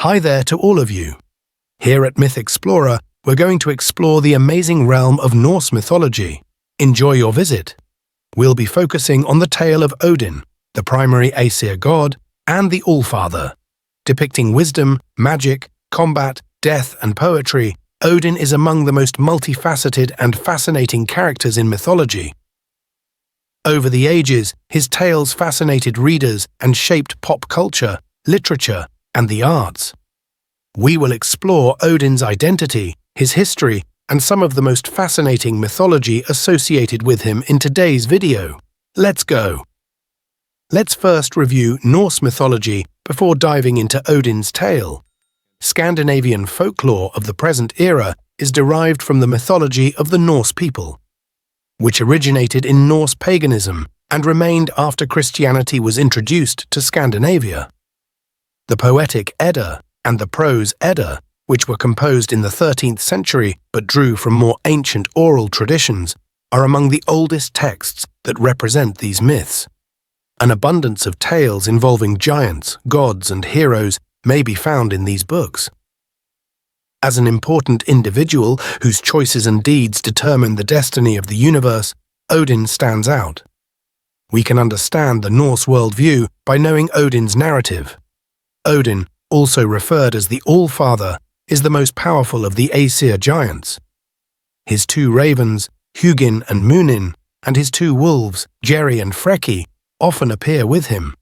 Hi there to all of you. Here at Myth Explorer, we're going to explore the amazing realm of Norse mythology. Enjoy your visit. We'll be focusing on the tale of Odin, the primary Aesir god, and the Allfather. Depicting wisdom, magic, combat, death, and poetry, Odin is among the most multifaceted and fascinating characters in mythology. Over the ages, his tales fascinated readers and shaped pop culture, literature, and the arts. We will explore Odin's identity, his history, and some of the most fascinating mythology associated with him in today's video. Let's go! Let's first review Norse mythology before diving into Odin's tale. Scandinavian folklore of the present era is derived from the mythology of the Norse people, which originated in Norse paganism and remained after Christianity was introduced to Scandinavia. The poetic Edda and the prose Edda, which were composed in the 13th century but drew from more ancient oral traditions, are among the oldest texts that represent these myths. An abundance of tales involving giants, gods, and heroes may be found in these books. As an important individual whose choices and deeds determine the destiny of the universe, Odin stands out. We can understand the Norse worldview by knowing Odin's narrative. Odin, also referred as the Allfather, is the most powerful of the Aesir giants. His two ravens, Hugin and Munin, and his two wolves, Jerry and Freki, often appear with him.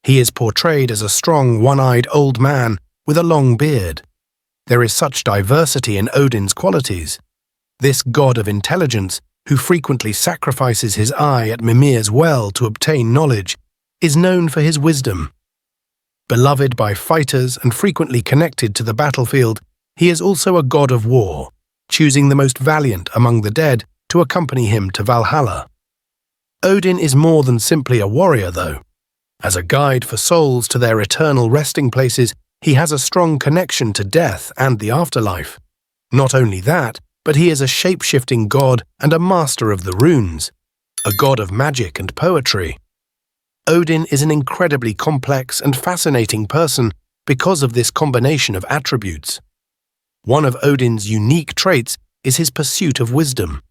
He is portrayed as a strong, one-eyed old man with a long beard. There is such diversity in Odin's qualities. This god of intelligence, who frequently sacrifices his eye at Mímir's well to obtain knowledge, is known for his wisdom. Beloved by fighters and frequently connected to the battlefield, he is also a god of war, choosing the most valiant among the dead to accompany him to Valhalla. Odin is more than simply a warrior, though. As a guide for souls to their eternal resting places, he has a strong connection to death and the afterlife. Not only that, but he is a shape-shifting god and a master of the runes, a god of magic and poetry. Odin is an incredibly complex and fascinating person because of this combination of attributes. One of Odin's unique traits is his pursuit of wisdom.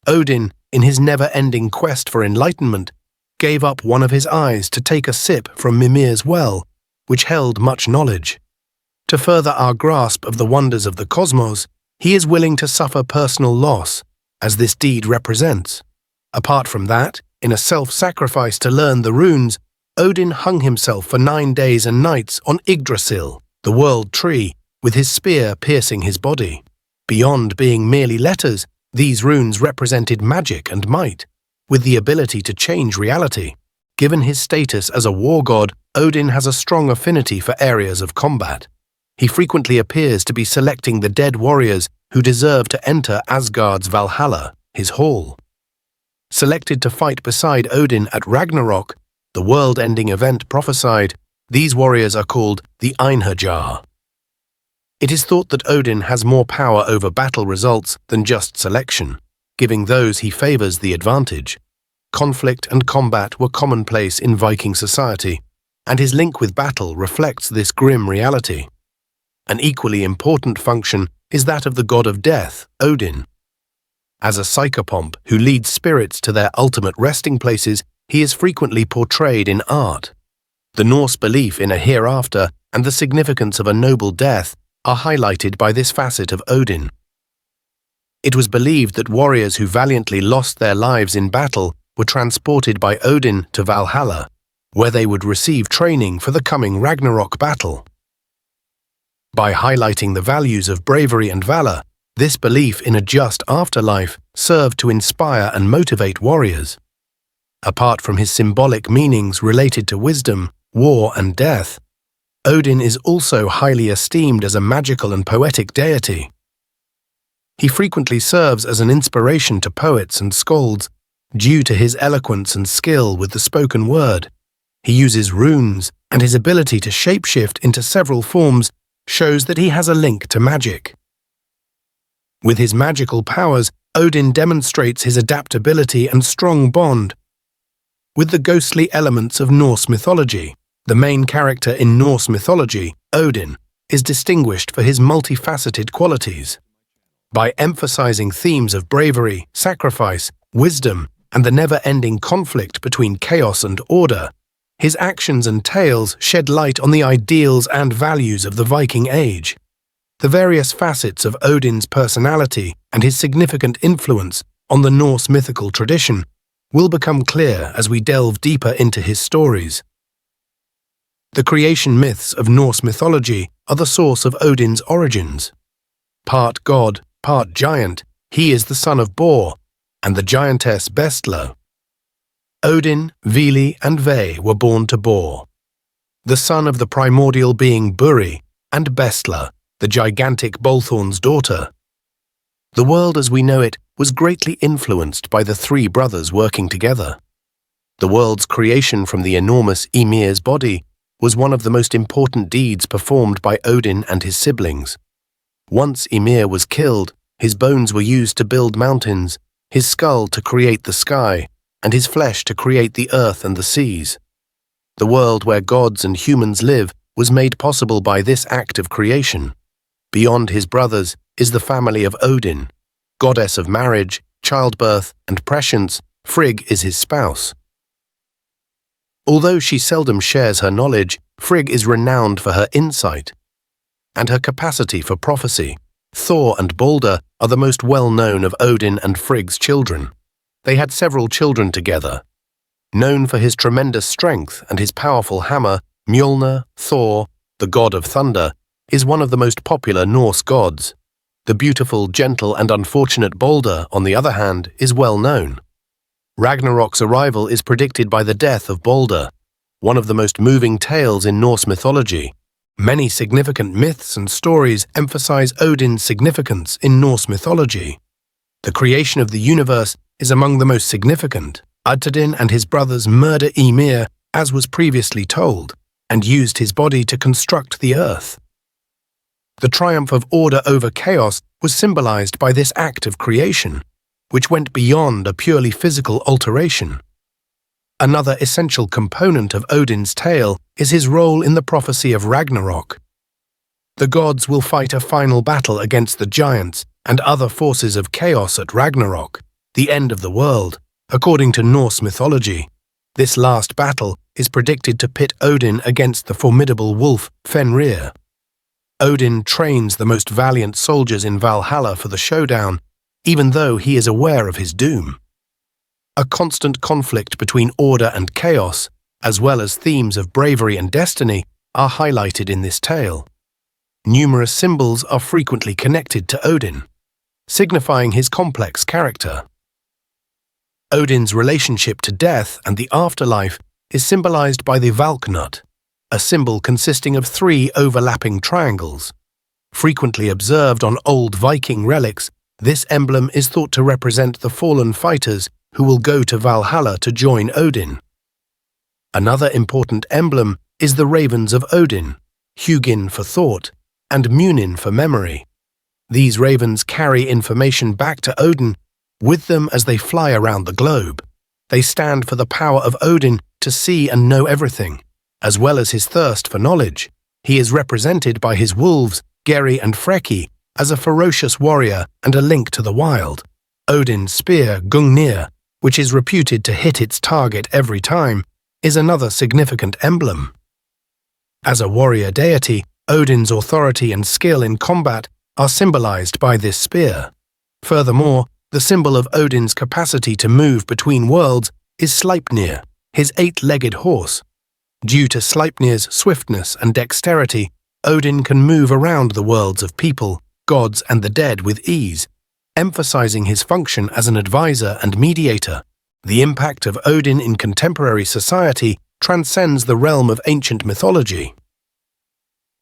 Odin, in his never-ending quest for enlightenment, gave up one of his eyes to take a sip from Mímir's well, which held much knowledge. To further our grasp of the wonders of the cosmos, he is willing to suffer personal loss, as this deed represents. Apart from that, in a self-sacrifice to learn the runes, Odin hung himself for 9 days and nights on Yggdrasil, the world tree, with his spear piercing his body. Beyond being merely letters, these runes represented magic and might, with the ability to change reality. Given his status as a war god, Odin has a strong affinity for areas of combat. He frequently appears to be selecting the dead warriors who deserve to enter Asgard's Valhalla, his hall. Selected to fight beside Odin at Ragnarok, the world-ending event prophesied, these warriors are called the Einherjar. It is thought that Odin has more power over battle results than just selection, giving those he favors the advantage. Conflict and combat were commonplace in Viking society, and his link with battle reflects this grim reality. An equally important function is that of the god of death, Odin. As a psychopomp who leads spirits to their ultimate resting places, he is frequently portrayed in art. The Norse belief in a hereafter and the significance of a noble death are highlighted by this facet of Odin. It was believed that warriors who valiantly lost their lives in battle were transported by Odin to Valhalla, where they would receive training for the coming Ragnarok battle. By highlighting the values of bravery and valor, this belief in a just afterlife served to inspire and motivate warriors. Apart from his symbolic meanings related to wisdom, war, and death, Odin is also highly esteemed as a magical and poetic deity. He frequently serves as an inspiration to poets and skalds due to his eloquence and skill with the spoken word. He uses runes, and his ability to shapeshift into several forms shows that he has a link to magic. With his magical powers, Odin demonstrates his adaptability and strong bond with the ghostly elements of Norse mythology. The main character in Norse mythology, Odin, is distinguished for his multifaceted qualities. By emphasizing themes of bravery, sacrifice, wisdom, and the never-ending conflict between chaos and order, his actions and tales shed light on the ideals and values of the Viking Age. The various facets of Odin's personality and his significant influence on the Norse mythical tradition will become clear as we delve deeper into his stories. The creation myths of Norse mythology are the source of Odin's origins. Part god, part giant, he is the son of Bor and the giantess Bestla. Odin, Vili, and Ve were born to Bor, the son of the primordial being Buri, and Bestla, the gigantic Bolthorn's daughter. The world as we know it was greatly influenced by the three brothers working together. The world's creation from the enormous Ymir's body was one of the most important deeds performed by Odin and his siblings. Once Ymir was killed, his bones were used to build mountains, his skull to create the sky, and his flesh to create the earth and the seas. The world where gods and humans live was made possible by this act of creation. Beyond his brothers is the family of Odin. Goddess of marriage, childbirth, and prescience, Frigg is his spouse. Although she seldom shares her knowledge, Frigg is renowned for her insight and her capacity for prophecy. Thor and Balder are the most well-known of Odin and Frigg's children. They had several children together. Known for his tremendous strength and his powerful hammer, Mjolnir, Thor, the god of thunder, is one of the most popular Norse gods. The beautiful, gentle, and unfortunate Balder, on the other hand, is well known. Ragnarok's arrival is predicted by the death of Balder, one of the most moving tales in Norse mythology. Many significant myths and stories emphasize Odin's significance in Norse mythology. The creation of the universe is among the most significant. Odin and his brothers murder Ymir, as was previously told, and used his body to construct the earth. The triumph of order over chaos was symbolized by this act of creation, which went beyond a purely physical alteration. Another essential component of Odin's tale is his role in the prophecy of Ragnarok. The gods will fight a final battle against the giants and other forces of chaos at Ragnarok, the end of the world, according to Norse mythology. This last battle is predicted to pit Odin against the formidable wolf Fenrir. Odin trains the most valiant soldiers in Valhalla for the showdown, even though he is aware of his doom. A constant conflict between order and chaos, as well as themes of bravery and destiny, are highlighted in this tale. Numerous symbols are frequently connected to Odin, signifying his complex character. Odin's relationship to death and the afterlife is symbolized by the Valknut, a symbol consisting of 3 overlapping triangles. Frequently observed on old Viking relics, this emblem is thought to represent the fallen fighters who will go to Valhalla to join Odin. Another important emblem is the ravens of Odin, Hugin for thought, and Munin for memory. These ravens carry information back to Odin with them as they fly around the globe. They stand for the power of Odin to see and know everything, as well as his thirst for knowledge. He is represented by his wolves, Geri and Freki, as a ferocious warrior and a link to the wild. Odin's spear, Gungnir, which is reputed to hit its target every time, is another significant emblem. As a warrior deity, Odin's authority and skill in combat are symbolized by this spear. Furthermore, the symbol of Odin's capacity to move between worlds is Sleipnir, his 8-legged horse. Due to Sleipnir's swiftness and dexterity, Odin can move around the worlds of people, gods, and the dead with ease, emphasizing his function as an advisor and mediator. The impact of Odin in contemporary society transcends the realm of ancient mythology.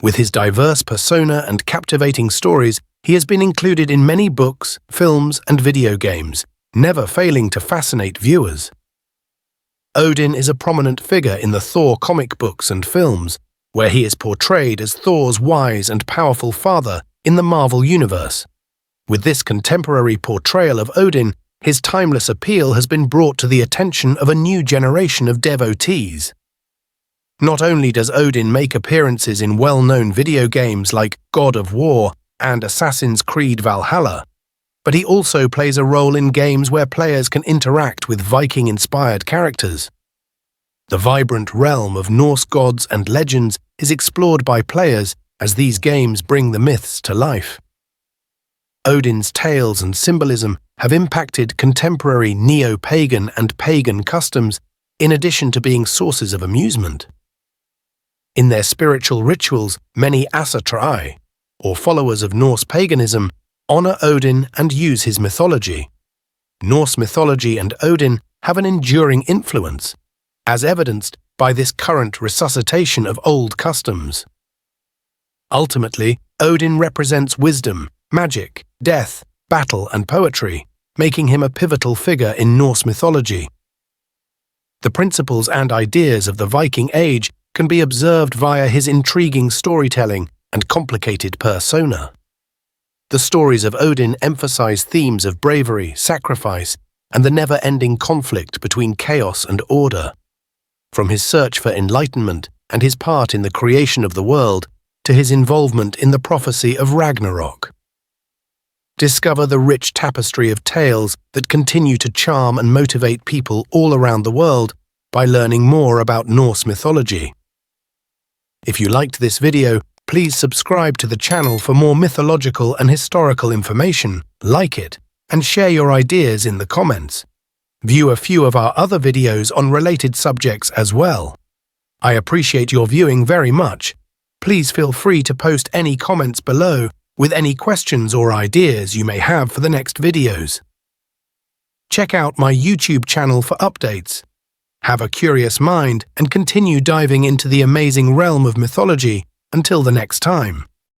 With his diverse persona and captivating stories, he has been included in many books, films, and video games, never failing to fascinate viewers. Odin is a prominent figure in the Thor comic books and films, where he is portrayed as Thor's wise and powerful father in the Marvel Universe. With this contemporary portrayal of Odin, his timeless appeal has been brought to the attention of a new generation of devotees. Not only does Odin make appearances in well-known video games like God of War and Assassin's Creed Valhalla, but he also plays a role in games where players can interact with Viking-inspired characters. The vibrant realm of Norse gods and legends is explored by players as these games bring the myths to life. Odin's tales and symbolism have impacted contemporary neo-pagan and pagan customs in addition to being sources of amusement. In their spiritual rituals, many asatrai, or followers of Norse paganism, honor Odin and use his mythology. Norse mythology and Odin have an enduring influence, as evidenced by this current resuscitation of old customs. Ultimately, Odin represents wisdom, magic, death, battle, and poetry, making him a pivotal figure in Norse mythology. The principles and ideas of the Viking Age can be observed via his intriguing storytelling and complicated persona. The stories of Odin emphasize themes of bravery, sacrifice, and the never-ending conflict between chaos and order. From his search for enlightenment and his part in the creation of the world to his involvement in the prophecy of Ragnarok. Discover the rich tapestry of tales that continue to charm and motivate people all around the world by learning more about Norse mythology. If you liked this video, please subscribe to the channel for more mythological and historical information, like it, and share your ideas in the comments. View a few of our other videos on related subjects as well. I appreciate your viewing very much. Please feel free to post any comments below with any questions or ideas you may have for the next videos. Check out my YouTube channel for updates. Have a curious mind and continue diving into the amazing realm of mythology. Until the next time.